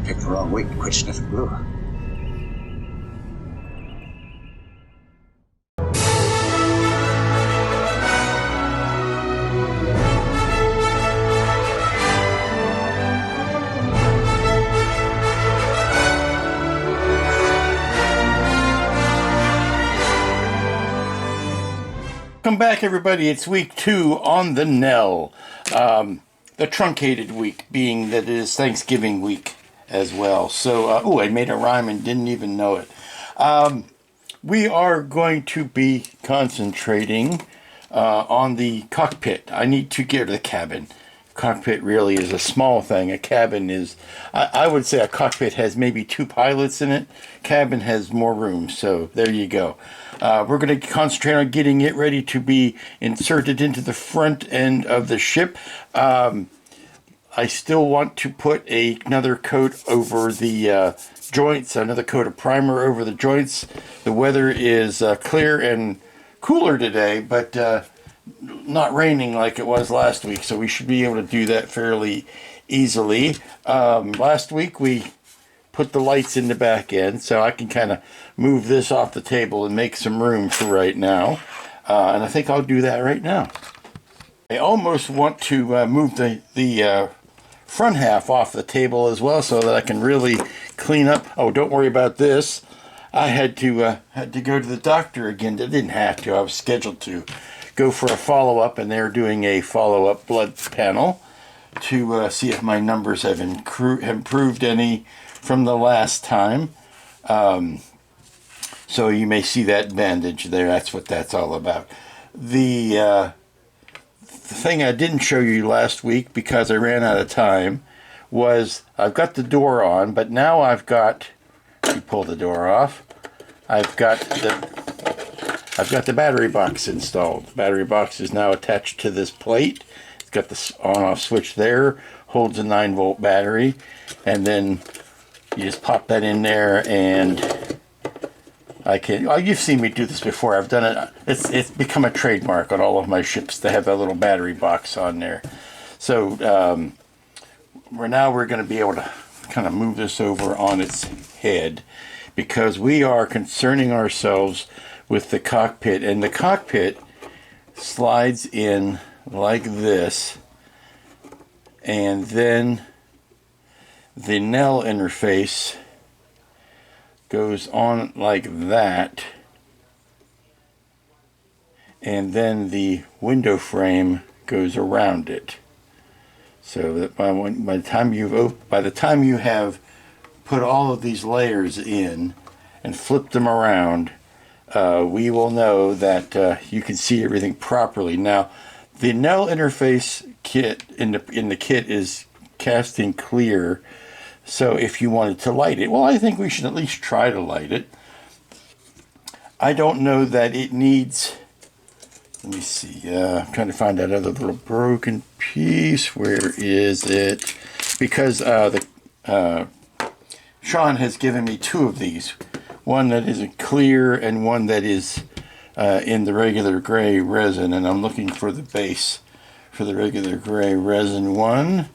Picked the wrong week to quit sniffing glue. Welcome back, everybody. It's week 2 on the Nell. The truncated week, being that it is Thanksgiving week as well. So, I made a rhyme and didn't even know it. We are going to be concentrating on the cockpit. I need to get to the cabin. Cockpit really is a small thing. A cabin is, I would say a cockpit has maybe 2 pilots in it. Cabin has more room, so there you go. We're going to concentrate on getting it ready to be inserted into the front end of the ship. I still want to put another coat over the joints, another coat of primer over the joints. The weather is clear and cooler today, but not raining like it was last week, so we should be able to do that fairly easily. Last week we put the lights in the back end, so I can kind of move this off the table and make some room for right now. And I think I'll do that right now. I almost want to move the front half off the table as well, so that I can really clean up. Oh, don't worry about this. I had to go to the doctor again. I didn't have to. I was scheduled to go for a follow-up, and they're doing a follow-up blood panel to see if my numbers have improved any from the last time. So you may see that bandage there. That's what that's all about. The thing I didn't show you last week, because I ran out of time, was I've got the door on, but now I've got, you pull the door off, I've got the battery box installed. The battery box is now attached to this plate. It's got the on-off switch there, holds a 9-volt battery, and then you just pop that in there, and I can. Oh, you've seen me do this before. I've done it. It's become a trademark on all of my ships to have that little battery box on there. So we're going to be able to kind of move this over on its head, because we are concerning ourselves with the cockpit, and the cockpit slides in like this, and then the Nell interface goes on like that, and then the window frame goes around it, so that by the time you have put all of these layers in and flipped them around, we will know that you can see everything properly. Now, the Nell interface kit in the kit is casting clear, so if you wanted to light it, well, I think we should at least try to light it. I don't know that it needs, let me see, I'm trying to find that other little broken piece. Where is it? Because Sean has given me 2 of these. One that is a clear and one that is in the regular gray resin, and I'm looking for the base for the regular gray resin one,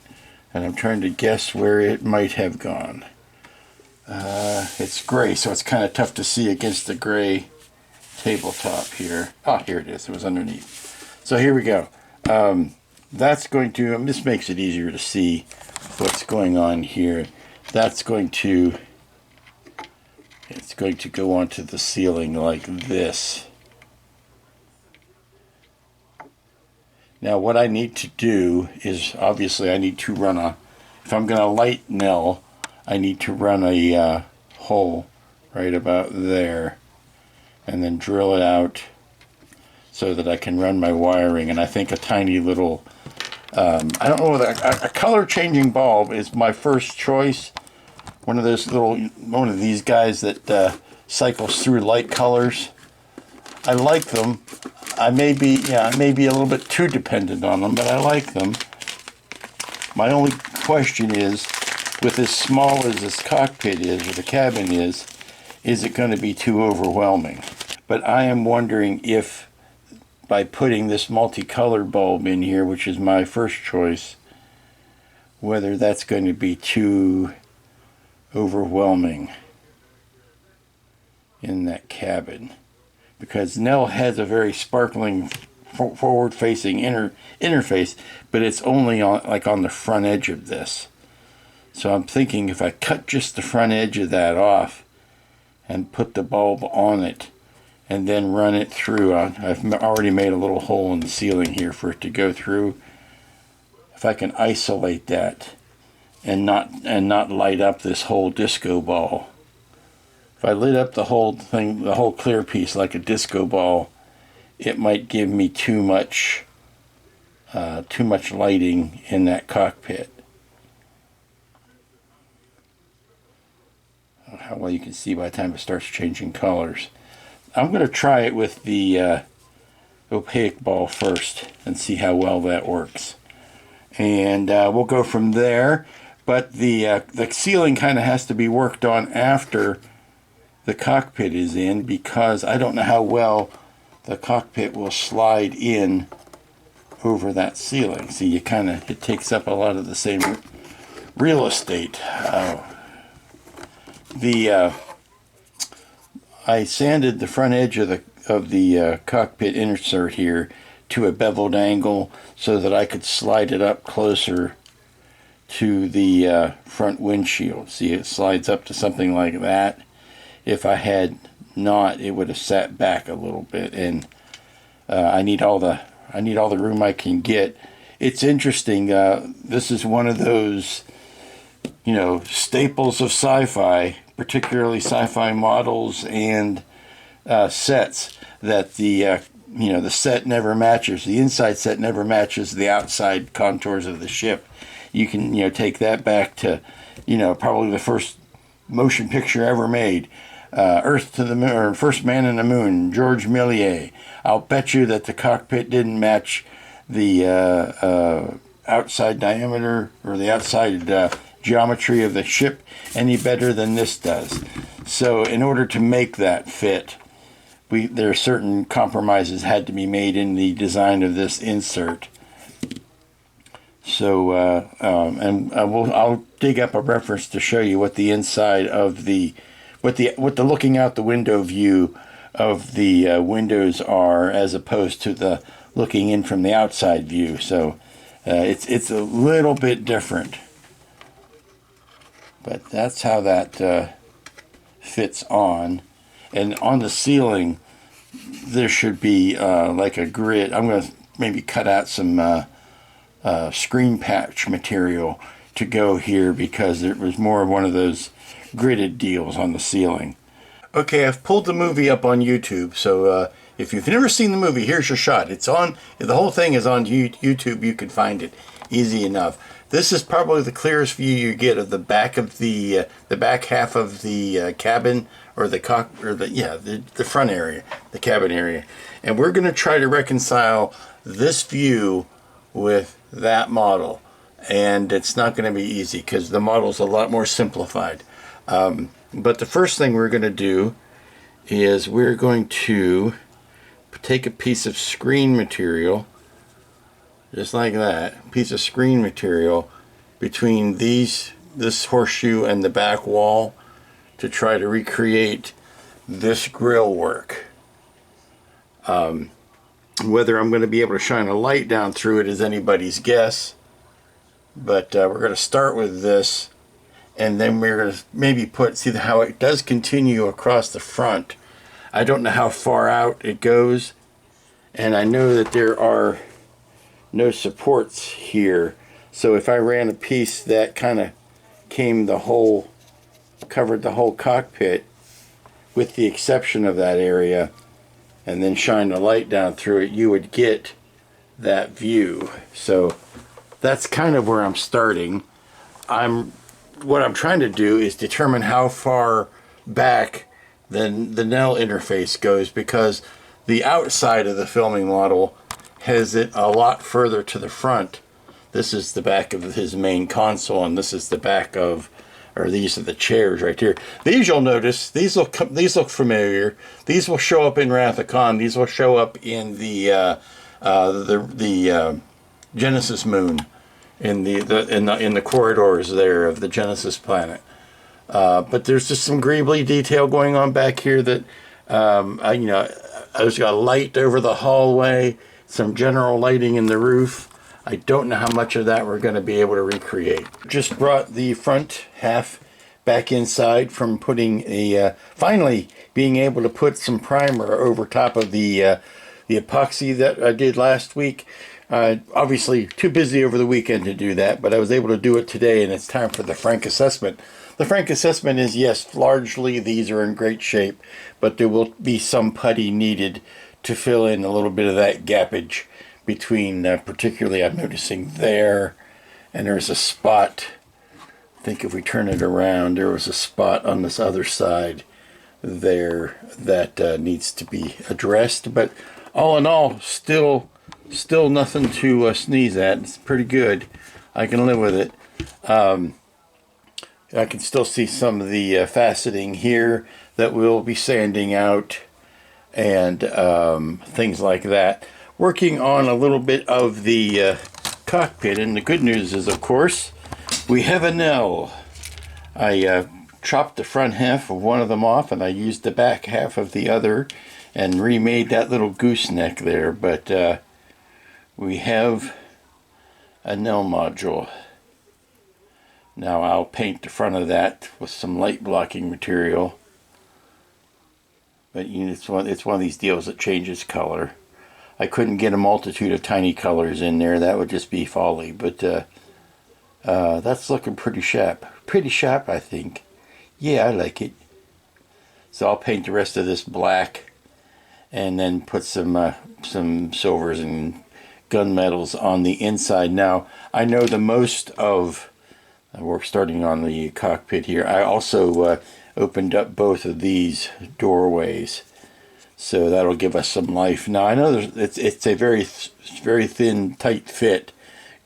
and I'm trying to guess where it might have gone. It's gray, so it's kind of tough to see against the gray tabletop here. Ah, here it is. It was underneath. So here we go. That's going to, this makes it easier to see what's going on here. That's going to, it's going to go onto the ceiling like this. Now what I need to do is, obviously I need to run if I'm going to light Nell, I need to run a hole right about there, and then drill it out so that I can run my wiring. And I think a tiny little, I don't know, a color changing bulb is my first choice. One of these guys that cycles through light colors. I like them. I may be a little bit too dependent on them, but I like them. My only question is, with as small as this cockpit is, or the cabin is it going to be too overwhelming? But I am wondering if, by putting this multicolored bulb in here, which is my first choice, whether that's going to be too overwhelming in that cabin, because Nell has a very sparkling forward-facing interface, but it's only on the front edge of this. So I'm thinking if I cut just the front edge of that off and put the bulb on it and then run it through, I've already made a little hole in the ceiling here for it to go through. If I can isolate that and not light up this whole disco ball. If I lit up the whole thing, the whole clear piece like a disco ball, it might give me too much lighting in that cockpit. How well you can see by the time it starts changing colors. I'm going to try it with the opaque ball first and see how well that works. And we'll go from there. But the ceiling kind of has to be worked on after the cockpit is in, because I don't know how well the cockpit will slide in over that ceiling. See, it takes up a lot of the same real estate. I sanded the front edge of the cockpit insert here to a beveled angle so that I could slide it up closer to the front windshield. See, it slides up to something like that. If I had not, it would have sat back a little bit, and I need all the room I can get. It's interesting. This is one of those, staples of sci-fi, particularly sci-fi models and sets, that the set never matches. The inside set never matches the outside contours of the ship. You can take that back to probably the first motion picture ever made, Earth to the Moon, or First Man in the Moon, George Méliès. I'll bet you that the cockpit didn't match the outside diameter or the outside geometry of the ship any better than this does. So in order to make that fit, there are certain compromises had to be made in the design of this insert. So I'll dig up a reference to show you what the inside of what the looking out the window view of the windows are, as opposed to the looking in from the outside view. So it's a little bit different, but that's how that fits on. And on the ceiling, there should be like a grid. I'm going to maybe cut out some screen patch material to go here, because it was more of one of those gridded deals on the ceiling. Okay, I've pulled the movie up on YouTube, so if you've never seen the movie, here's your shot. It's on, the whole thing is on YouTube. You can find it easy enough. This is probably the clearest view you get of the back of the back half of the cabin, or the the front area, the cabin area. And we're going to try to reconcile this view with that model, and it's not going to be easy because the model's a lot more simplified. But the first thing we're going to do is we're going to take a piece of screen material, just like that, piece of screen material between this horseshoe and the back wall, to try to recreate this grill work. Whether I'm going to be able to shine a light down through it is anybody's guess, but we're going to start with this, and then we're going to maybe see how it does continue across the front. I don't know how far out it goes, and I know that there are no supports here, so if I ran a piece that kind of covered the whole cockpit, with the exception of that area, and then shine the light down through it, you would get that view. So that's kind of where I'm starting. What I'm trying to do is determine how far back the Nell interface goes, because the outside of the filming model has it a lot further to the front. This is the back of his main console, and this is the back of, or these are the chairs right here. These, you'll notice, these look familiar. These will show up in Wrath of Khan. These will show up in the Genesis moon, in the corridors there of the Genesis planet. But there's just some greebly detail going on back here that, I just got a light over the hallway, some general lighting in the roof. I don't know how much of that we're going to be able to recreate. Just brought the front half back inside from putting finally being able to put some primer over top of the epoxy that I did last week. Obviously too busy over the weekend to do that, but I was able to do it today, and it's time for the frank assessment. The frank assessment is, yes, largely these are in great shape, but there will be some putty needed to fill in a little bit of that gappage between, particularly I'm noticing there, and there's a spot. I think if we turn it around, there was a spot on this other side there that needs to be addressed. But all in all, still nothing to sneeze at. It's pretty good. I can live with it. I can still see some of the faceting here that we'll be sanding out and things like that. Working on a little bit of the cockpit, and the good news is, of course, we have a Nell. I chopped the front half of one of them off, and I used the back half of the other and remade that little gooseneck there. But we have a Nell module. Now I'll paint the front of that with some light blocking material. But it's one of these deals that changes color. I couldn't get a multitude of tiny colors in there. That would just be folly. But that's looking pretty sharp. Pretty sharp, I think. Yeah, I like it. So I'll paint the rest of this black and then put some silvers and gunmetals on the inside. Now, I know the most of... We're starting on the cockpit here. I also opened up both of these doorways, so that'll give us some life. Now I know it's a very thin, tight fit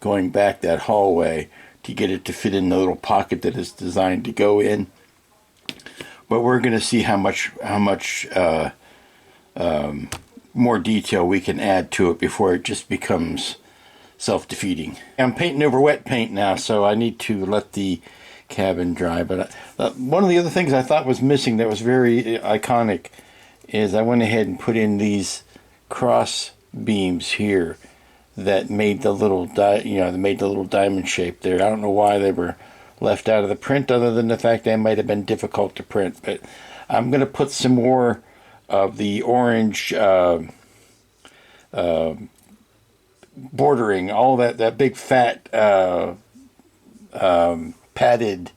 going back that hallway to get it to fit in the little pocket that is designed to go in. But we're going to see how much more detail we can add to it before it just becomes self-defeating. I'm painting over wet paint now, so I need to let the cabin dry. But one of the other things I thought was missing that was very iconic is I went ahead and put in these cross beams here that made the little diamond shape there. I don't know why they were left out of the print, other than the fact they might have been difficult to print. But I'm going to put some more of the orange bordering, all that big fat padded,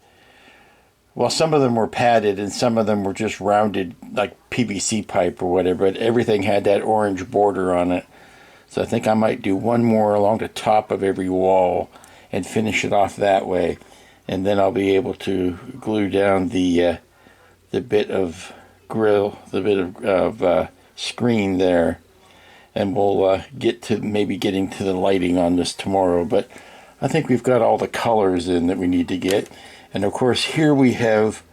well, some of them were padded and some of them were just rounded like PVC pipe or whatever, but everything had that orange border on it. So I think I might do one more along the top of every wall and finish it off that way, and then I'll be able to glue down the bit of grill, the bit of screen there. And we'll get to maybe getting to the lighting on this tomorrow. But I think we've got all the colors in that we need to get. And of course, here we have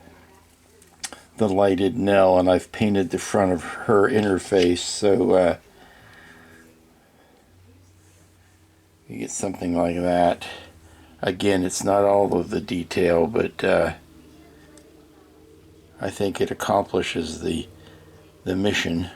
the lighted Nell, and I've painted the front of her interface. So you get something like that. Again, it's not all of the detail, but I think it accomplishes the mission.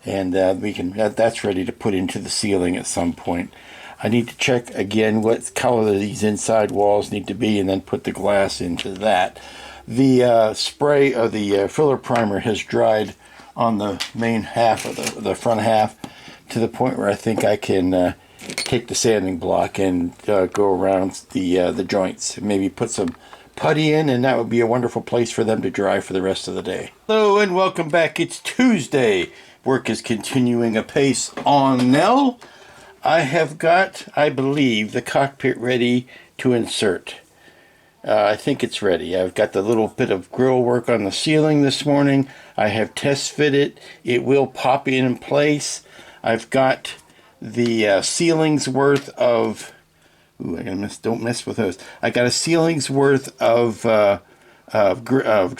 And that's ready to put into the ceiling at some point. I need to check again what color these inside walls need to be, and then put the glass into that. The spray of the filler primer has dried on the main half of the front half to the point where I think I can take the sanding block and go around the joints. Maybe put some putty in, and that would be a wonderful place for them to dry for the rest of the day. Hello and welcome back. It's Tuesday. Work is continuing apace on Nell. I have got, I believe, the cockpit ready to insert. I think it's ready. I've got the little bit of grill work on the ceiling this morning. I have test fit it. It will pop in place. I've got the ceiling's worth of... Ooh, don't mess with those. I got a ceiling's worth of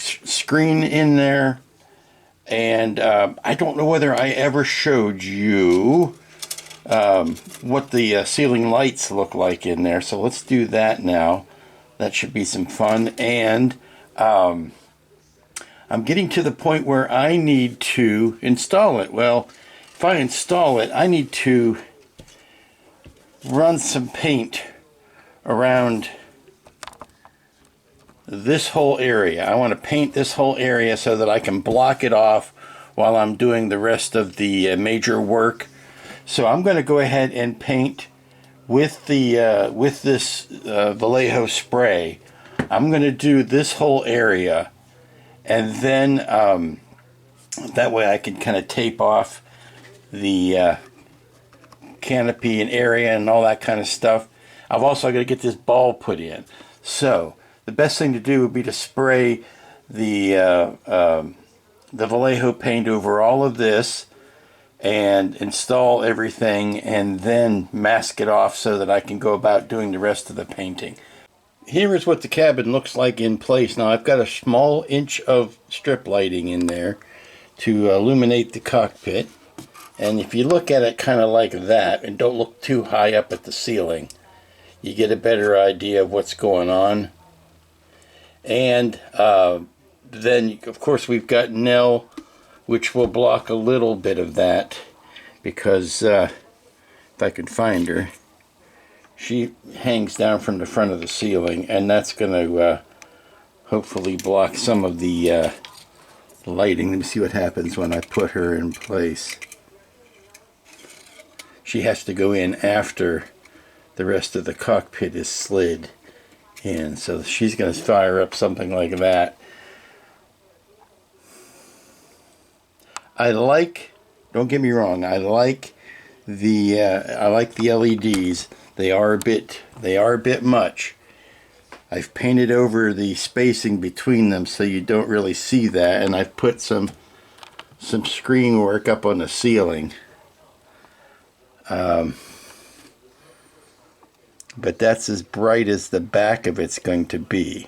screen in there. And I don't know whether I ever showed you what the ceiling lights look like in there. So let's do that now. That should be some fun. And I'm getting to the point where I need to install it. Well, if I install it, I need to run some paint around this whole area. I want to paint this whole area so that I can block it off while I'm doing the rest of the major work. So I'm going to go ahead and paint with the with this Vallejo spray. I'm going to do this whole area, and then that way I can kind of tape off the canopy and area and all that kind of stuff. I've also got to get this ball put in. So the best thing to do would be to spray the Vallejo paint over all of this and install everything, and then mask it off so that I can go about doing the rest of the painting. Here is what the cabin looks like in place. Now I've got a small inch of strip lighting in there to illuminate the cockpit, and if you look at it kind of like that and don't look too high up at the ceiling, you get a better idea of what's going on. And then of course we've got Nell, which will block a little bit of that, because if I can find her, she hangs down from the front of the ceiling, and that's going to hopefully block some of the lighting. Let me see what happens when I put her in place. She has to go in after the rest of the cockpit is slid in, so she's going to fire up something like that. I like, don't get me wrong, I like the LEDs. They are a bit much. I've painted over the spacing between them so you don't really see that, and I've put some screen work up on the ceiling. But that's as bright as the back of it's going to be.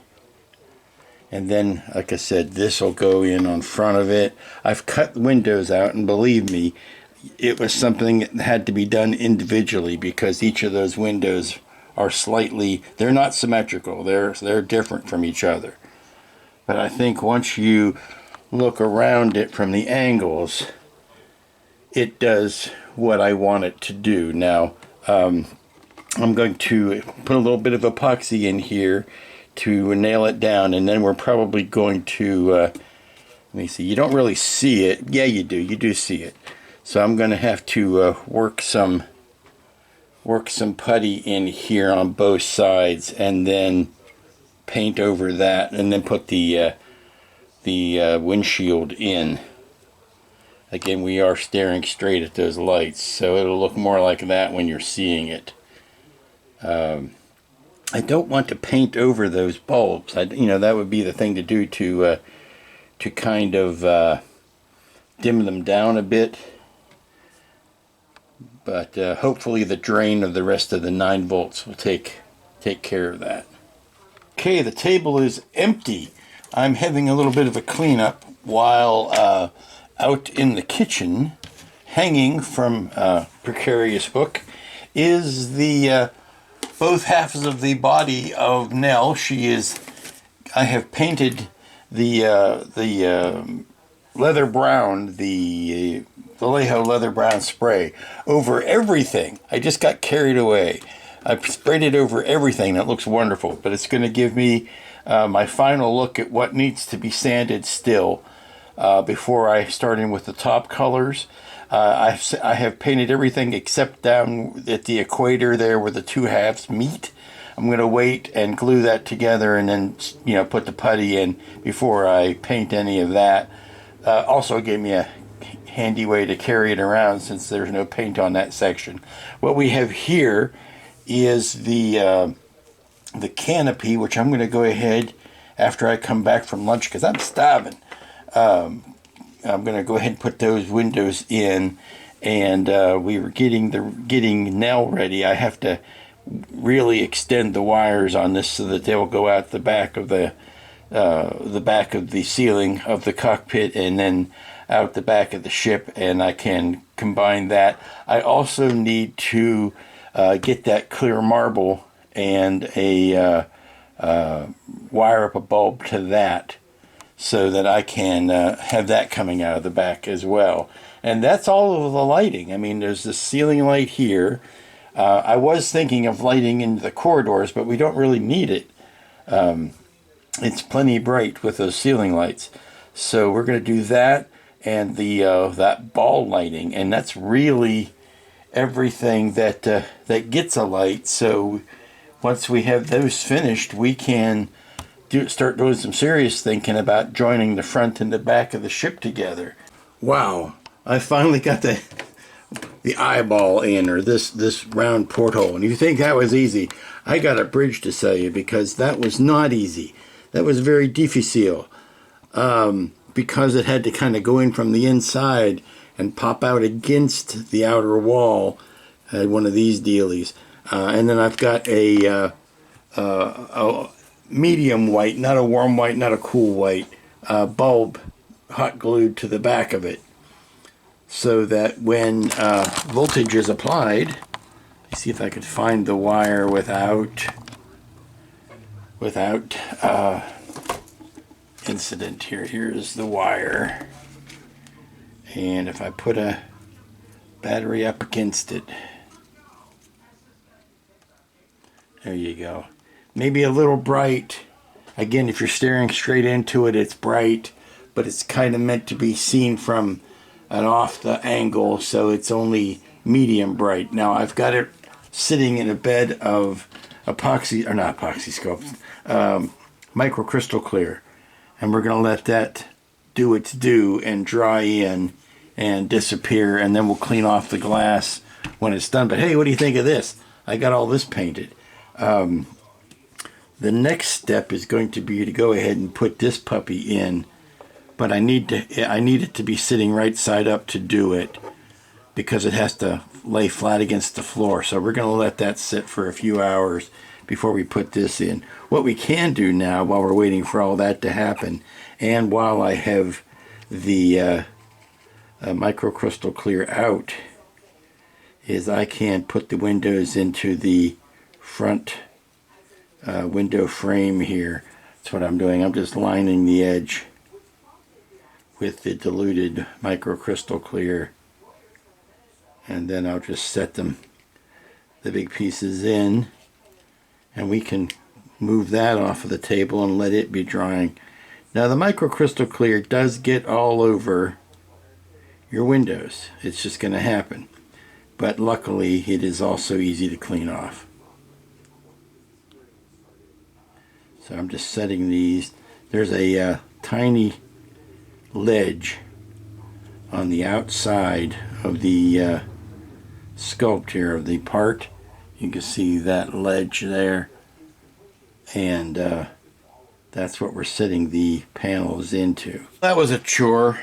And then, like I said, this will go in on front of it. I've cut windows out, and believe me, it was something that had to be done individually, because each of those windows are slightly, they're not symmetrical. They're different from each other. But I think once you look around it from the angles, it does what I want it to do. Now, I'm going to put a little bit of epoxy in here to nail it down, and then we're probably going to let me see, you don't really see it. Yeah, you do see it. So I'm going to have to work some putty in here on both sides, and then paint over that, and then put the windshield in. Again, we are staring straight at those lights, so it'll look more like that when you're seeing it. I don't want to paint over those bulbs. That would be the thing to do to kind of dim them down a bit. But hopefully the drain of the rest of the 9 volts will take care of that. Okay, the table is empty. I'm having a little bit of a cleanup while out in the kitchen, hanging from a precarious hook, is the both halves of the body of Nell. I have painted the leather brown, the Vallejo leather brown spray over everything. I just got carried away. I sprayed it over everything. It looks wonderful, but it's going to give me my final look at what needs to be sanded still before I start in with the top colors. I have painted everything except down at the equator there where the two halves meet. I'm going to wait and glue that together, and then put the putty in before I paint any of that. Also gave me a handy way to carry it around since there's no paint on that section. What we have here is the canopy, which I'm going to go ahead after I come back from lunch because I'm starving. I'm going to go ahead and put those windows in, and we were getting Nell ready. I have to really extend the wires on this so that they will go out the back of the back of the ceiling of the cockpit, and then out the back of the ship, and I can combine that. I also need to get that clear marble and a wire up a bulb to that so that I can have that coming out of the back as well. And that's all of the lighting. I mean, there's the ceiling light here. I was thinking of lighting into the corridors, but we don't really need it. It's plenty bright with those ceiling lights. So we're going to do that and the that ball lighting, and that's really everything that that gets a light. So once we have those finished, we can start doing some serious thinking about joining the front and the back of the ship together. Wow, I finally got the eyeball in, or this round porthole. And you think that was easy? I got a bridge to sell you, because that was not easy. That was very difficile, because it had to kind of go in from the inside and pop out against the outer wall. I had one of these dealies. And then I've got a medium white, not a warm white, not a cool white, bulb hot glued to the back of it, so that when voltage is applied, let me see if I could find the wire without incident here. Here's the wire, and if I put a battery up against it, there you go. Maybe a little bright. Again, if you're staring straight into it, it's bright, but it's kind of meant to be seen from an off the angle, so it's only medium bright. Now I've got it sitting in a bed of epoxy, or not epoxy sculpt, microcrystal clear, and we're going to let that do its due and dry in and disappear, and then we'll clean off the glass when it's done. But hey, what do you think of this? I got all this painted. The next step is going to be to go ahead and put this puppy in, but I need it to be sitting right side up to do it, because it has to lay flat against the floor. So we're going to let that sit for a few hours before we put this in. What we can do now, while we're waiting for all that to happen, and while I have the microcrystal clear out, is I can put the windows into the front window frame here. That's what I'm doing. I'm just lining the edge with the diluted microcrystal clear, and then I'll just set the big pieces in, and we can move that off of the table and let it be drying. Now the microcrystal clear does get all over your windows. It's just going to happen, but luckily it is also easy to clean off. So I'm just setting these. There's a tiny ledge on the outside of the sculpt here of the part. You can see that ledge there, and that's what we're setting the panels into. That was a chore.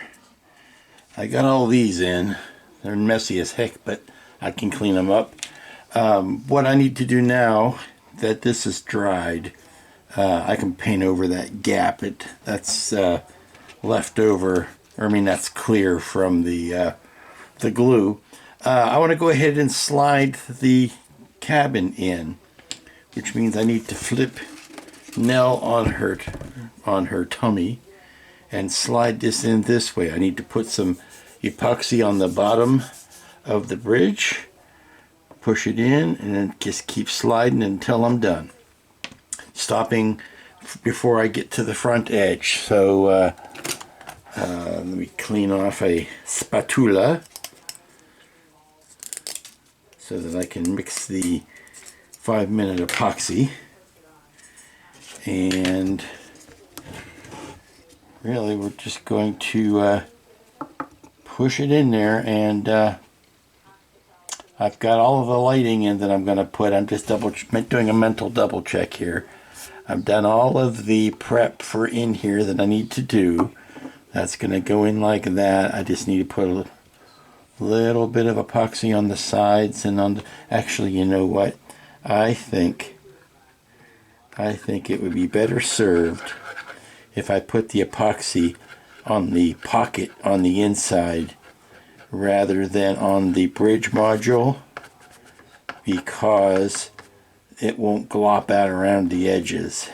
I got all these in. They're messy as heck, but I can clean them up. What I need to do now that this is dried, I can paint over that gap. That's left over, or I mean that's clear from the glue. I want to go ahead and slide the cabin in, which means I need to flip Nell on her tummy and slide this in this way. I need to put some epoxy on the bottom of the bridge, push it in, and then just keep sliding until I'm done, stopping before I get to the front edge. So let me clean off a spatula so that I can mix the 5-minute epoxy, and really we're just going to push it in there, and I've got all of the lighting in that I'm going to put. I'm just doing a mental double check here. I've done all of the prep for in here that I need to do. That's going to go in like that. I just need to put a little bit of epoxy on the sides and on the, actually, you know what? I think it would be better served if I put the epoxy on the pocket on the inside rather than on the bridge module, because it won't glop out around the edges.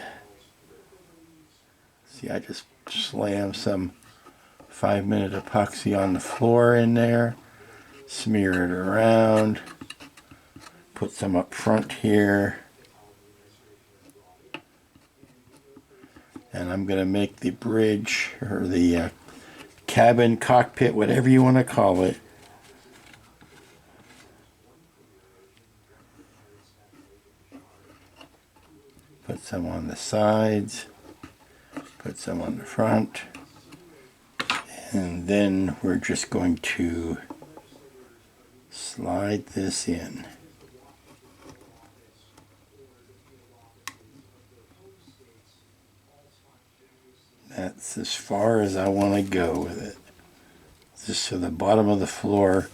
See, I just slammed some 5-minute epoxy on the floor in there, smear it around, put some up front here, and I'm going to make the bridge, or the cabin, cockpit, whatever you want to call it, put some on the sides, put some on the front, and then we're just going to slide this in. That's as far as I want to go with it. Just so the bottom of the floor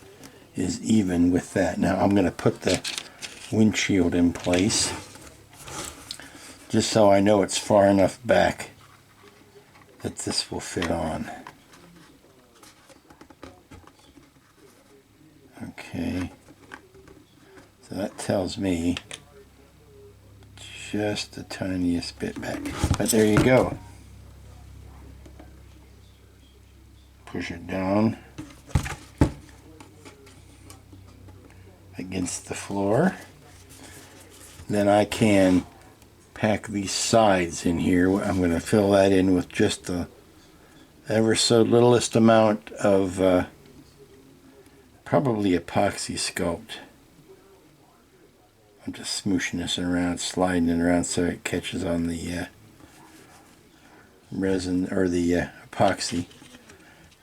is even with that. Now I'm going to put the windshield in place, just so I know it's far enough back that this will fit on. Okay, so that tells me just the tiniest bit back, but there you go. Push it down against the floor. Then I can pack these sides in here. I'm going to fill that in with just the ever so littlest amount of probably epoxy sculpt. I'm just smooshing this around, sliding it around so it catches on the resin, or the epoxy.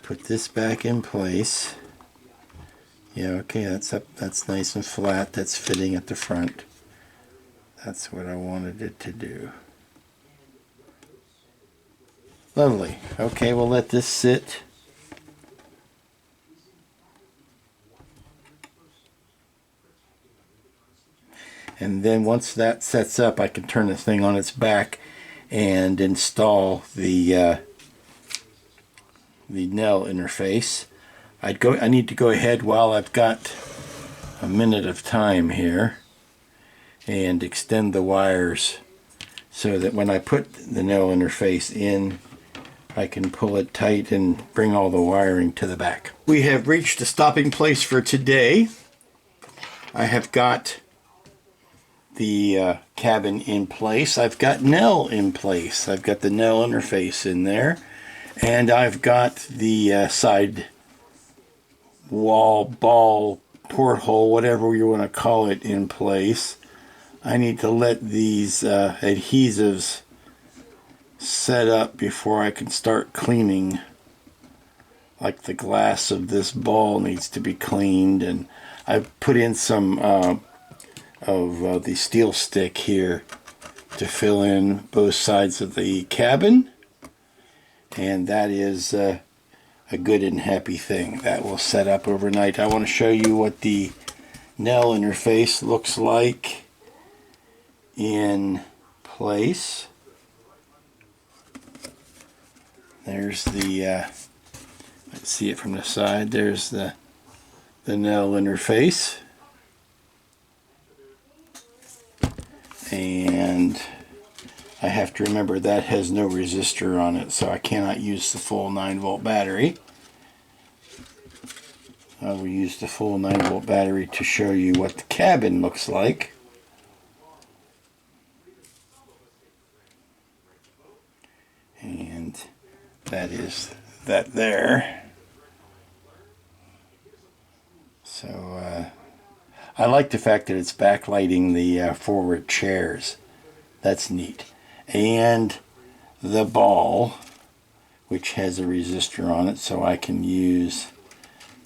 Put this back in place. Yeah, okay, that's up, that's nice and flat, that's fitting at the front. That's what I wanted it to do. Lovely. Okay, we'll let this sit. And then once that sets up, I can turn this thing on its back and install the Nell interface. I need to go ahead while I've got a minute of time here and extend the wires so that when I put the Nell interface in, I can pull it tight and bring all the wiring to the back. We have reached a stopping place for today. I have got the cabin in place. I've got Nell in place. I've got the Nell interface in there. And I've got the side wall, ball, porthole, whatever you want to call it, in place. I need to let these adhesives set up before I can start cleaning. Like the glass of this ball needs to be cleaned, and I've put in some of the steel stick here to fill in both sides of the cabin. And that is a good and happy thing. That will set up overnight. I want to show you what the Nell interface looks like in place. There's the, let's see it from the side. There's the Nell interface. And I have to remember that has no resistor on it, so I cannot use the full 9-volt battery. I will use the full 9-volt battery to show you what the cabin looks like. And that is that there. So I like the fact that it's backlighting the forward chairs. That's neat. And the ball, which has a resistor on it, so I can use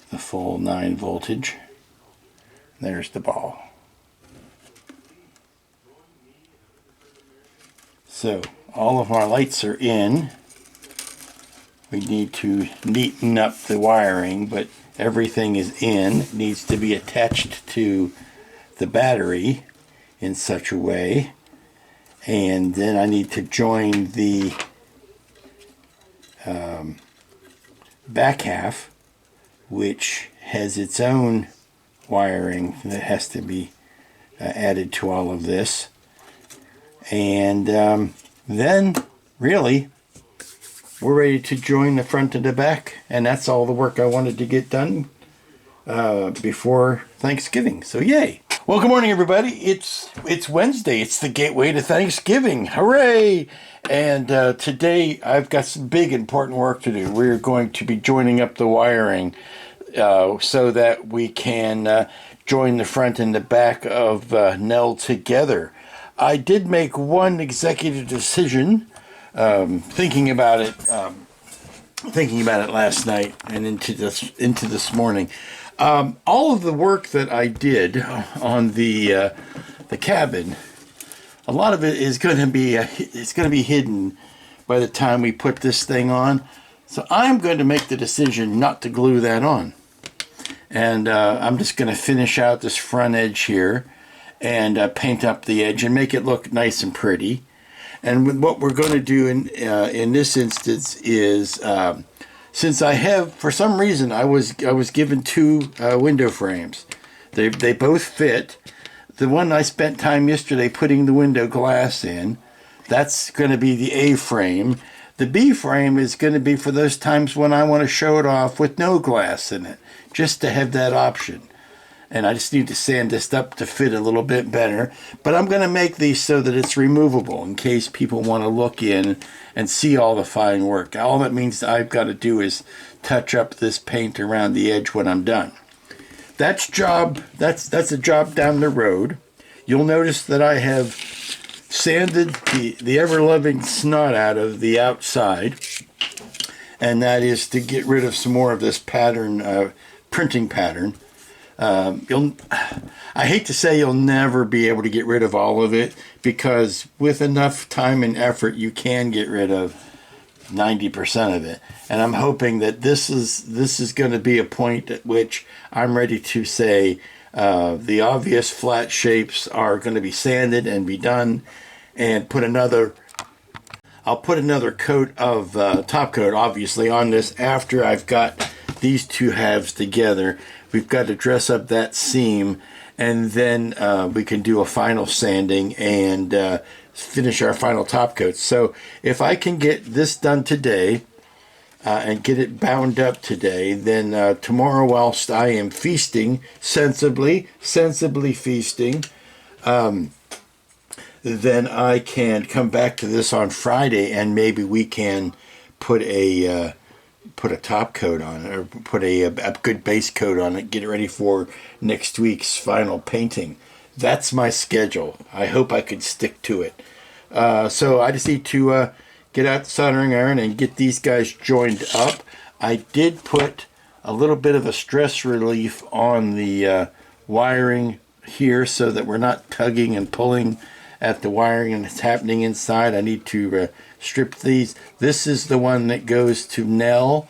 the full 9 voltage. There's the ball. So all of our lights are in. We need to neaten up the wiring, but everything is in. It needs to be attached to the battery in such a way. And then I need to join the back half, which has its own wiring that has to be added to all of this. And then, really, we're ready to join the front and the back, and that's all the work I wanted to get done before Thanksgiving. So yay! Well, good morning, everybody. It's Wednesday. It's the gateway to Thanksgiving. Hooray! And today I've got some big important work to do. We're going to be joining up the wiring so that we can join the front and the back of Nell together. I did make one executive decision, thinking about it last night and into this morning. All of the work that I did on the cabin, a lot of it is going to be hidden by the time we put this thing on. So I'm going to make the decision not to glue that on, and I'm just going to finish out this front edge here and paint up the edge and make it look nice and pretty. And what we're going to do in this instance is, since I have, for some reason, I was given two window frames. They both fit. The one I spent time yesterday putting the window glass in, that's going to be the A frame. The B frame is going to be for those times when I want to show it off with no glass in it, just to have that option. And I just need to sand this up to fit a little bit better. But I'm going to make these so that it's removable in case people want to look in and see all the fine work. All that means I've got to do is touch up this paint around the edge when I'm done. That's a job down the road. You'll notice that I have sanded the ever-loving snot out of the outside. And that is to get rid of some more of this pattern, printing pattern. I hate to say you'll never be able to get rid of all of it, because with enough time and effort you can get rid of 90% of it. And I'm hoping that this is going to be a point at which I'm ready to say the obvious flat shapes are going to be sanded and be done, and I'll put another coat of top coat obviously on this after I've got these two halves together. We've got to dress up that seam, and then we can do a final sanding and finish our final top coat. So if I can get this done today and get it bound up today, then tomorrow, whilst I am feasting, sensibly feasting, then I can come back to this on Friday, and maybe we can put a top coat on it, or put a good base coat on it, get it ready for next week's final painting. That's my schedule. I hope I can stick to it. So I just need to get out the soldering iron and get these guys joined up. I did put a little bit of a stress relief on the wiring here so that we're not tugging and pulling at the wiring and it's happening inside. I need to strip these. This is the one that goes to Nell.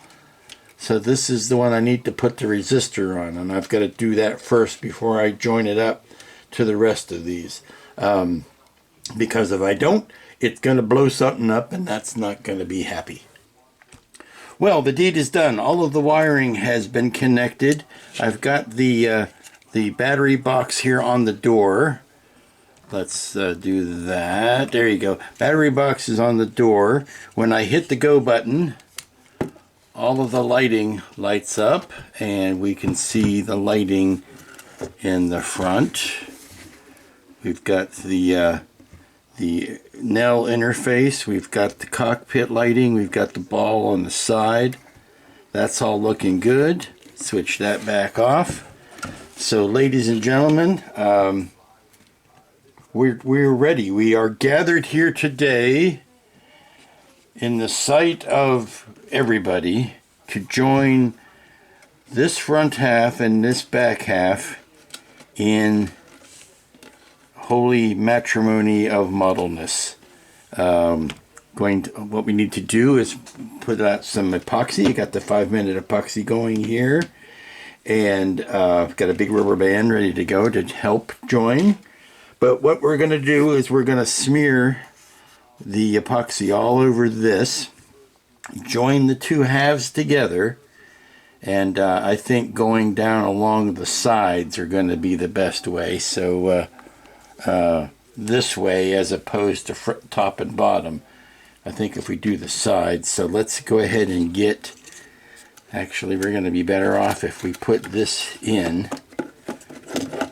So this is the one I need to put the resistor on, and I've got to do that first before I join it up to the rest of these. Because if I don't, it's going to blow something up, and that's not going to be happy. Well, the deed is done. All of the wiring has been connected. I've got the battery box here on the door. Let's do that. There you go. Battery box is on the door. When I hit the go button, all of the lighting lights up, and we can see the lighting in the front. We've got the Nell interface. We've got the cockpit lighting. We've got the ball on the side. That's all looking good. Switch that back off. So, ladies and gentlemen, we're ready. We are gathered here today in the sight of everybody to join this front half and this back half in holy matrimony of muddleness. What we need to do is put out some epoxy. I got the 5-minute epoxy going here, and I've got a big rubber band ready to go to help join. But what we're going to do is we're going to smear the epoxy all over this, join the two halves together, and I think going down along the sides are going to be the best way. So this way, as opposed to top and bottom, I think if we do the sides. So let's go ahead and get, actually we're going to be better off if we put this in,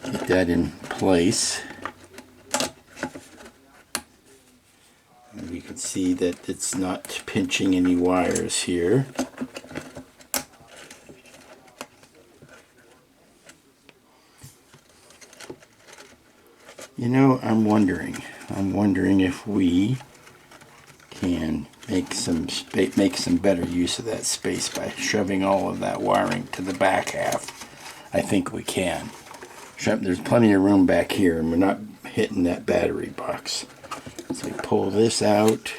get that in place. And we can see that it's not pinching any wires here. You know, I'm wondering if we can make some better use of that space by shoving all of that wiring to the back half. I think we can. There's plenty of room back here, and we're not hitting that battery box. So we pull this out.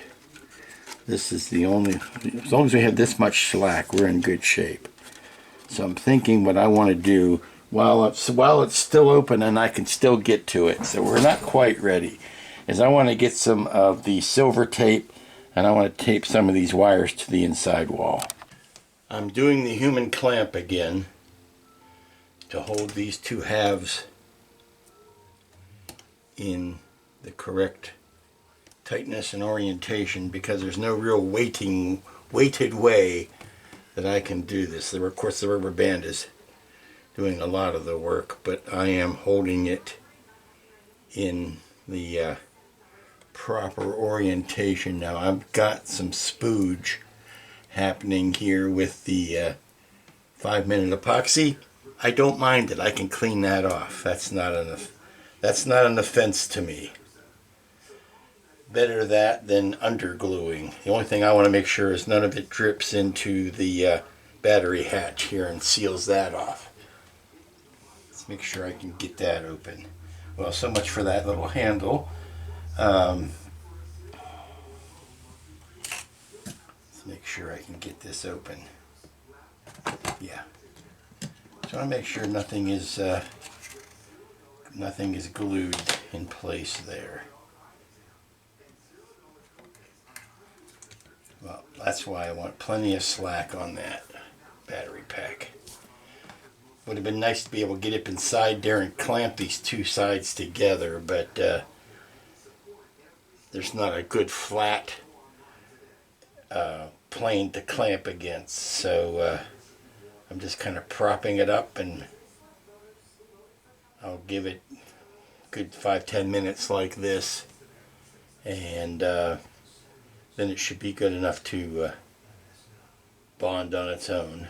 This is the only, as long as we have this much slack, we're in good shape. So I'm thinking what I want to do while it's still open and I can still get to it, so we're not quite ready, is I want to get some of the silver tape, and I want to tape some of these wires to the inside wall. I'm doing the human clamp again to hold these two halves in the correct tightness and orientation, because there's no real weighted way that I can do this. Of course, the rubber band is doing a lot of the work, but I am holding it in the proper orientation now. I've got some spooge happening here with the 5-minute epoxy. I don't mind it. I can clean that off. That's not an offense to me. Better that than undergluing. The only thing I want to make sure is none of it drips into the battery hatch here and seals that off. Let's make sure I can get that open. Well, so much for that little handle. Let's make sure I can get this open. Yeah. So I want to make sure nothing is glued in place there. Well, that's why I want plenty of slack on that battery pack. Would have been nice to be able to get up inside there and clamp these two sides together, but there's not a good flat plane to clamp against, so I'm just kind of propping it up, and I'll give it a good 5-10 minutes like this, and then it should be good enough to bond on its own.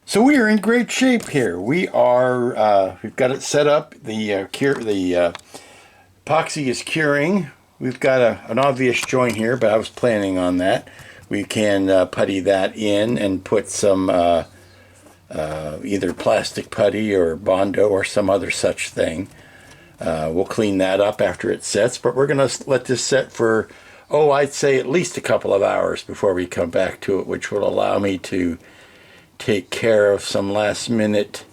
So we are in great shape here. We've got it set up. The epoxy is curing. We've got an obvious joint here, but I was planning on that. We can putty that in and put some either plastic putty or Bondo or some other such thing. We'll clean that up after it sets, but we're going to let this set for, I'd say at least a couple of hours before we come back to it, which will allow me to take care of some last minute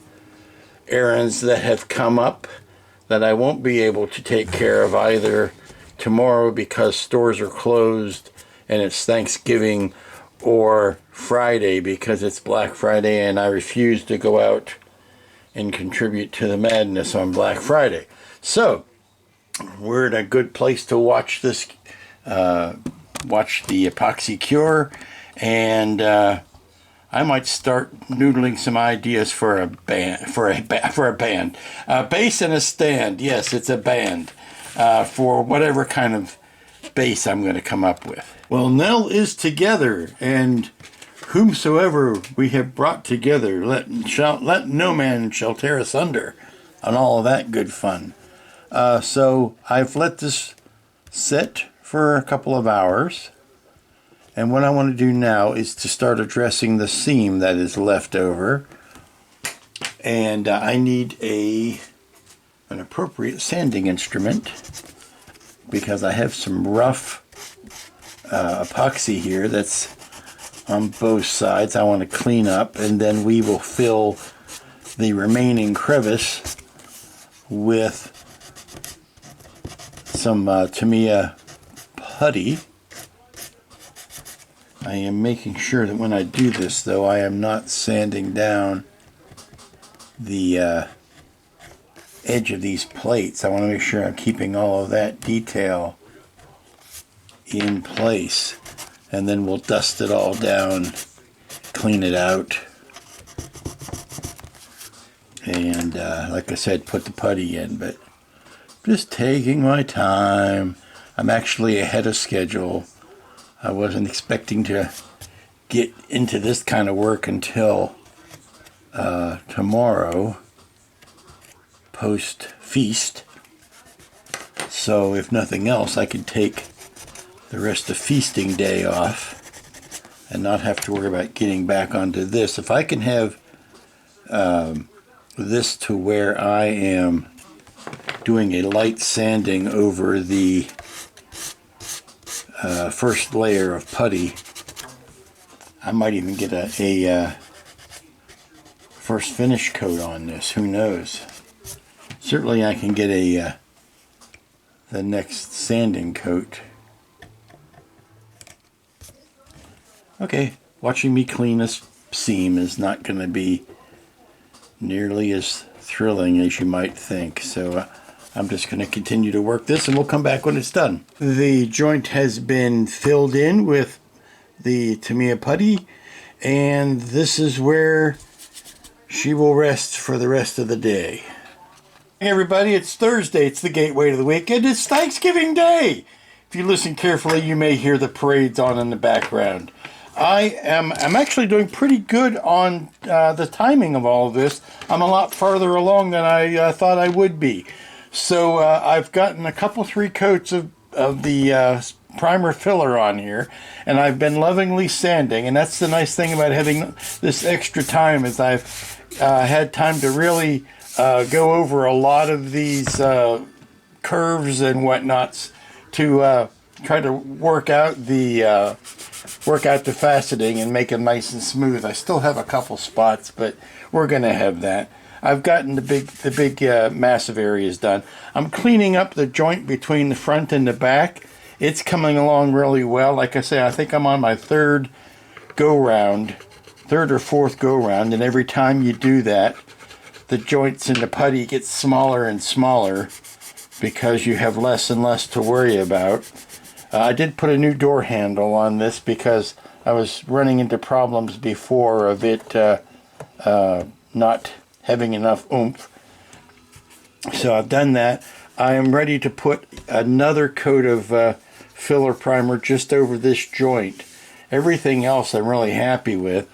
errands that have come up that I won't be able to take care of either tomorrow because stores are closed and it's Thanksgiving, or Friday because it's Black Friday and I refuse to go out and contribute to the madness on Black Friday. So we're in a good place to watch this, watch the epoxy cure, and I might start noodling some ideas for a band, for a band, a bass and a stand. Yes, it's a band for whatever kind of bass I'm going to come up with. Well, Nell is together, and whomsoever we have brought together, let no man shall tear asunder, and all of that good fun. So I've let this sit for a couple of hours. And what I want to do now is to start addressing the seam that is left over. And I need an appropriate sanding instrument because I have some rough epoxy here that's on both sides. I want to clean up, and then we will fill the remaining crevice with some Tamiya putty. I am making sure that when I do this, though, I am not sanding down the edge of these plates. I want to make sure I'm keeping all of that detail in place. And then we'll dust it all down, clean it out, and like I said, put the putty in. But just taking my time. I'm actually ahead of schedule. I wasn't expecting to get into this kind of work until tomorrow, post feast. So if nothing else, I could take the rest of feasting day off and not have to worry about getting back onto this. If I can have this to where I am doing a light sanding over the first layer of putty, I might even get a first finish coat on this. Who knows? Certainly I can get the next sanding coat. Okay, watching me clean this seam is not going to be nearly as thrilling as you might think. So I'm just going to continue to work this, and we'll come back when it's done. The joint has been filled in with the Tamiya putty, and this is where she will rest for the rest of the day. Hey everybody, it's Thursday. It's the gateway to the weekend. It's Thanksgiving Day. If you listen carefully, you may hear the parades on in the background. I'm actually doing pretty good on the timing of all of this. I'm a lot farther along than I thought I would be. So I've gotten a couple, 3 coats of the primer filler on here, and I've been lovingly sanding. And that's the nice thing about having this extra time, is I've had time to really go over a lot of these curves and whatnots to try to work out the faceting and make it nice and smooth. I still have a couple spots, but we're gonna have that. I've gotten the big massive areas done. I'm cleaning up the joint between the front and the back. It's coming along really well. Like I say, I think I'm on my third or fourth go round, and every time you do that, the joints in the putty get smaller and smaller because you have less and less to worry about. I did put a new door handle on this because I was running into problems before of it not having enough oomph. So I've done that. I am ready to put another coat of filler primer just over this joint. Everything else I'm really happy with.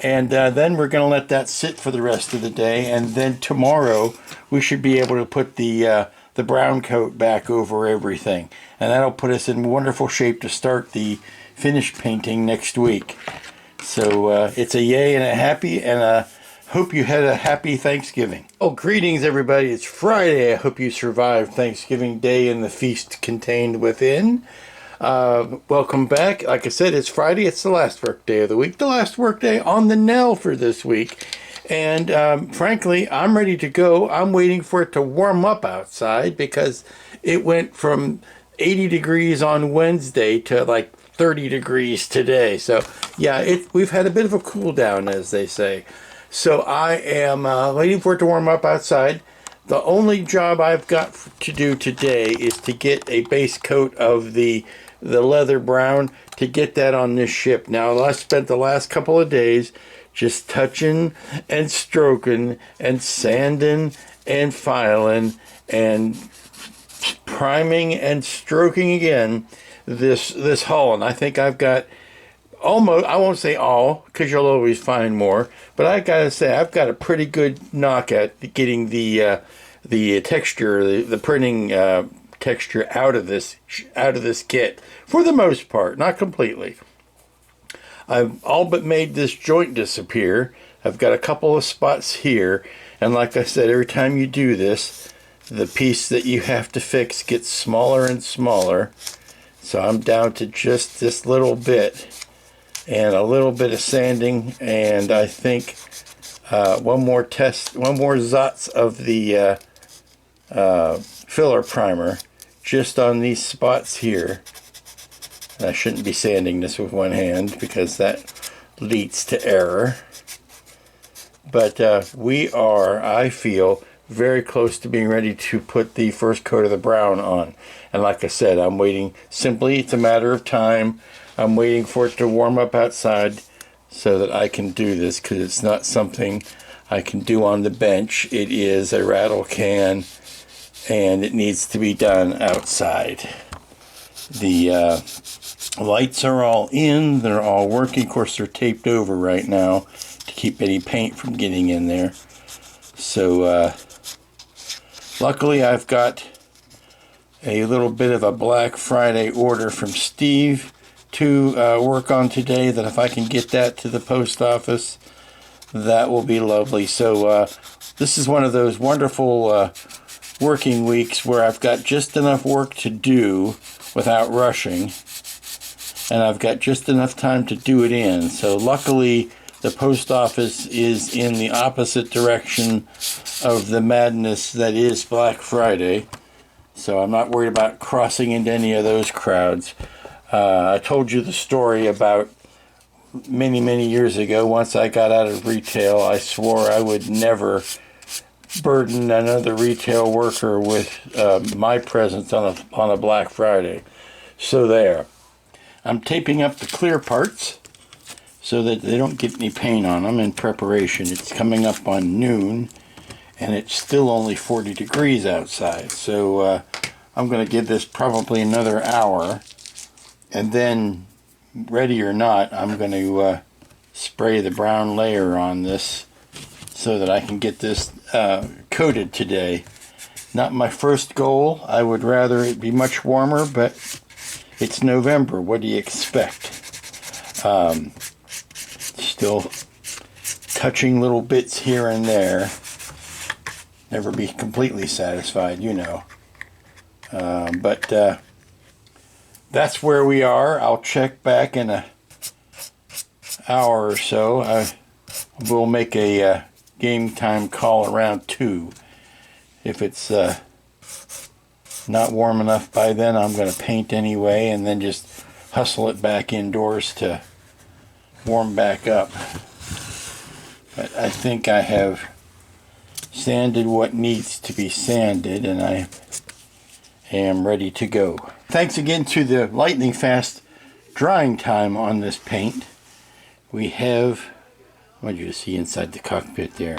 And then we're going to let that sit for the rest of the day. And then tomorrow we should be able to put the brown coat back over everything. And that'll put us in wonderful shape to start the finish painting next week. So it's a yay and a happy, and a hope you had a happy Thanksgiving. Oh, greetings everybody. It's Friday. I hope you survived Thanksgiving Day and the feast contained within. Welcome back. Like I said, it's Friday. It's the last work day of the week. The last work day on the Nell for this week. And frankly, I'm ready to go. I'm waiting for it to warm up outside because it went from 80 degrees on Wednesday to like 30 degrees today. So yeah, we've had a bit of a cool down, as they say. So I am waiting for it to warm up outside. The only job I've got to do today is to get a base coat of the leather brown, to get that on this ship. Now, I spent the last couple of days just touching and stroking and sanding and filing and priming and stroking again this hull. And I think I've got almost, I won't say all, because you'll always find more, but I gotta say I've got a pretty good knock at getting the texture, the printing texture out of this kit, for the most part, not completely. I've all but made this joint disappear. I've got a couple of spots here, and like I said, every time you do this, the piece that you have to fix gets smaller and smaller. So I'm down to just this little bit, and a little bit of sanding, and I think one more zots of the filler primer just on these spots here. And I shouldn't be sanding this with one hand because that leads to error. But we are, I feel, very close to being ready to put the first coat of the brown on. And like I said, I'm waiting. Simply, it's a matter of time. I'm waiting for it to warm up outside so that I can do this, because it's not something I can do on the bench. It is a rattle can, and it needs to be done outside. The lights are all in. They're all working. Of course, they're taped over right now to keep any paint from getting in there. So, luckily, I've got a little bit of a Black Friday order from Steve to work on today, that if I can get that to the post office, that will be lovely. So this is one of those wonderful working weeks where I've got just enough work to do without rushing, and I've got just enough time to do it in. So luckily the post office is in the opposite direction of the madness that is Black Friday, so I'm not worried about crossing into any of those crowds. I told you the story about many years ago. Once I got out of retail, I swore I would never burden another retail worker with my presence on a Black Friday. So there. I'm taping up the clear parts so that they don't get any paint on them in preparation. It's coming up on noon, and it's still only 40 degrees outside. So I'm going to give this probably another hour. And then, ready or not, I'm going to spray the brown layer on this so that I can get this coated today. Not my first goal. I would rather it be much warmer, but it's November. What do you expect? Still touching little bits here and there. Never be completely satisfied, you know. But that's where we are. I'll check back in an hour or so. We'll make a game time call around 2. If it's not warm enough by then, I'm going to paint anyway, and then just hustle it back indoors to warm back up. But I think I have sanded what needs to be sanded, and I am ready to go. Thanks again to the lightning fast drying time on this paint. We have, I want you to see inside the cockpit there.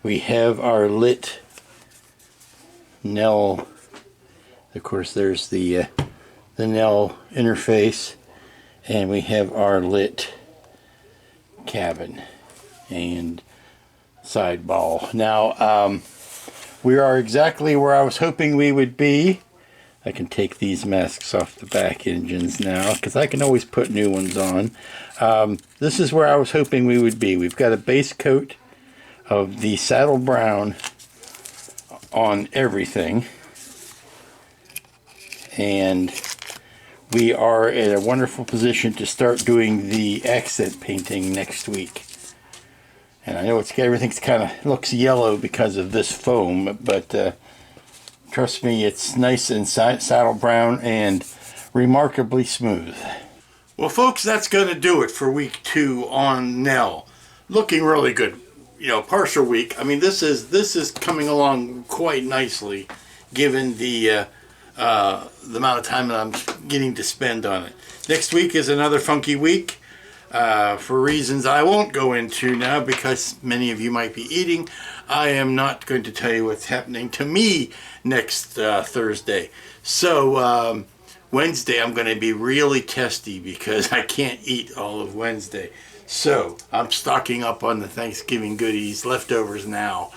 We have our lit Nell. Of course, there's the Nell interface, and we have our lit cabin and sideball. Now, we are exactly where I was hoping we would be. I can take these masks off the back engines now, because I can always put new ones on. This is where I was hoping we would be. We've got a base coat of the saddle brown on everything, and we are in a wonderful position to start doing the accent painting next week. And I know everything's kind of looks yellow because of this foam, but trust me, it's nice and saddle brown and remarkably smooth. Well, folks, that's going to do it for week 2 on Nell. Looking really good. You know, partial week. I mean, this is coming along quite nicely, given the amount of time that I'm getting to spend on it. Next week is another funky week. For reasons I won't go into now, because many of you might be eating. I am not going to tell you what's happening to me next Thursday. So Wednesday I'm going to be really testy, because I can't eat all of Wednesday. So I'm stocking up on the Thanksgiving goodies, leftovers now.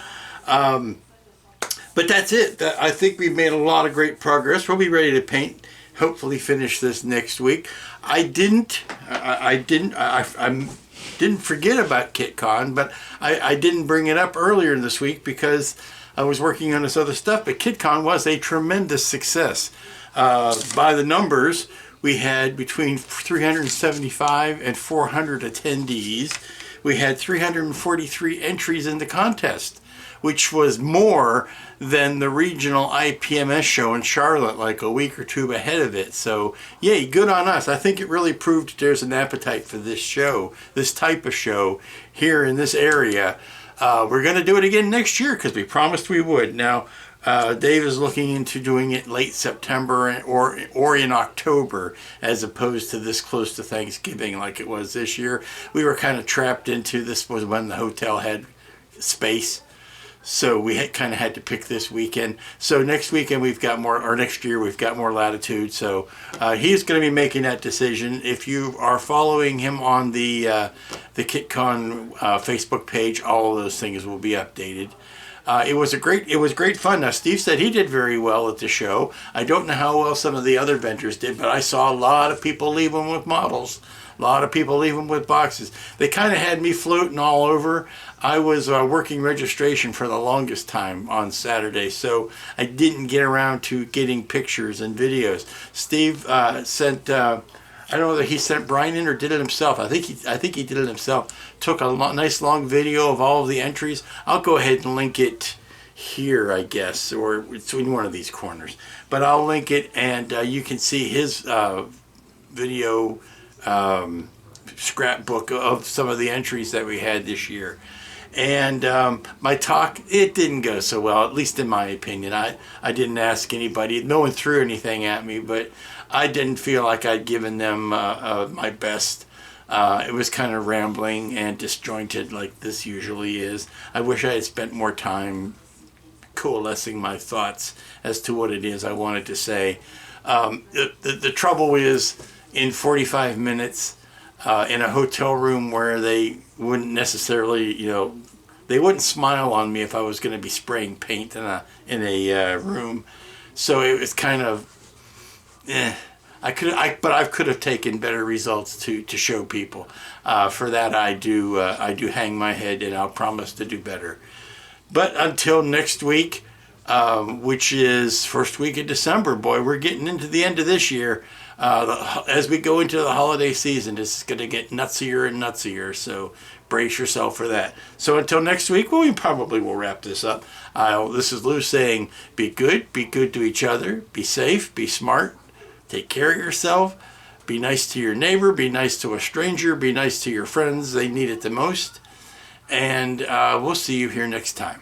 But that's it. I think we've made a lot of great progress. We'll be ready to paint, hopefully finish this next week. I didn't forget about KitCon, but I didn't bring it up earlier this week because I was working on this other stuff. But KitCon was a tremendous success. By the numbers, we had between 375 and 400 attendees. We had 343 entries in the contest, which was more than the regional IPMS show in Charlotte, like a week or 2 ahead of it. So, yay, good on us. I think it really proved there's an appetite for this show, this type of show here in this area. We're going to do it again next year because we promised we would. Now, Dave is looking into doing it late September or in October, as opposed to this close to Thanksgiving like it was this year. We were kind of trapped into this was when the hotel had space. So we kind of had to pick this weekend. So next weekend we've got more, or next year we've got more latitude. So he's going to be making that decision. If you are following him on the KitCon Facebook page, all of those things will be updated. It was great fun. Now Steve said he did very well at the show. I don't know how well some of the other vendors did, but I saw a lot of people leaving with models. A lot of people leaving with boxes. They kind of had me floating all over. I was working registration for the longest time on Saturday, so I didn't get around to getting pictures and videos. Steve sent, I don't know whether he sent Brian in or did it himself. I think he did it himself. Took a nice long video of all of the entries. I'll go ahead and link it here, I guess, or it's in one of these corners. But I'll link it, and you can see his video scrapbook of some of the entries that we had this year. And my talk, it didn't go so well, at least in my opinion. I didn't ask anybody. No one threw anything at me, but I didn't feel like I'd given them my best. It was kind of rambling and disjointed like this usually is. I wish I had spent more time coalescing my thoughts as to what it is I wanted to say. The trouble is, in 45 minutes, in a hotel room where they wouldn't necessarily, they wouldn't smile on me if I was going to be spraying paint in a room. So it was kind of, I could have taken better results to show people. For that, I do hang my head, and I'll promise to do better. But until next week, which is first week of December, boy, we're getting into the end of this year. As we go into the holiday season, it's going to get nutsier and nutsier, so brace yourself for that. So until next week, well, we probably will wrap this up. This is Lou saying, be good to each other, be safe, be smart, take care of yourself, be nice to your neighbor, be nice to a stranger, be nice to your friends, they need it the most, and we'll see you here next time.